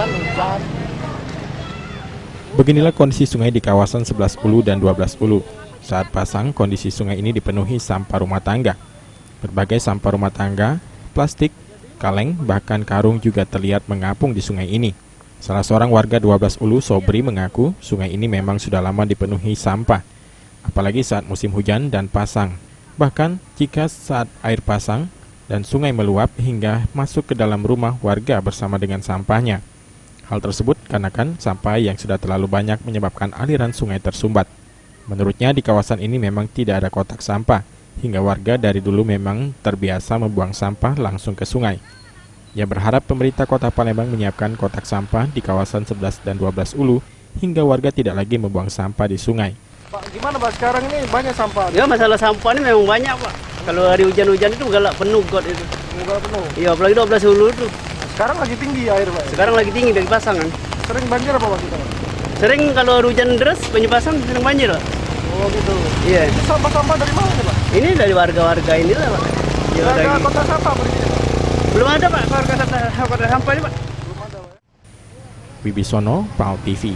kan hujan. Beginilah kondisi sungai di kawasan 11 Ulu dan 12 Ulu. Saat pasang, kondisi sungai ini dipenuhi sampah rumah tangga. Berbagai sampah rumah tangga, plastik, kaleng, bahkan karung juga terlihat mengapung di sungai ini. Salah seorang warga 12 Ulu, Sobri, mengaku sungai ini memang sudah lama dipenuhi sampah, apalagi saat musim hujan dan pasang. Bahkan jika saat air pasang dan sungai meluap hingga masuk ke dalam rumah warga bersama dengan sampahnya. Hal tersebut dikarenakan sampah yang sudah terlalu banyak menyebabkan aliran sungai tersumbat. Menurutnya di kawasan ini memang tidak ada kotak sampah, hingga warga dari dulu memang terbiasa membuang sampah langsung ke sungai. Ia berharap pemerintah Kota Palembang menyiapkan kotak sampah di kawasan 11 dan 12 Ulu, hingga warga tidak lagi membuang sampah di sungai. Pak, gimana Pak sekarang ini banyak sampah? Ya masalah sampah ini memang banyak Pak. Kalau hari hujan-hujan itu galak penuh got itu. Enggak penuh. Iya apalagi 12 Ulu itu. Sekarang lagi tinggi air Pak. Sekarang lagi tinggi dari pasangan. Sering banjir apa Pak kita? Sering kalau hujan deras banjir pasang sering banjir Pak. Oh gitu. Iya. Itu sampah-sampah dari mana nih Pak? Ini dari warga-warga inilah Pak. Ya, Nggak ada dari... kotak sampah Pak di sini, Pak? Belum ada Pak kotak sampah ini Pak. Belum ada Pak. Wibisono, PAL TV.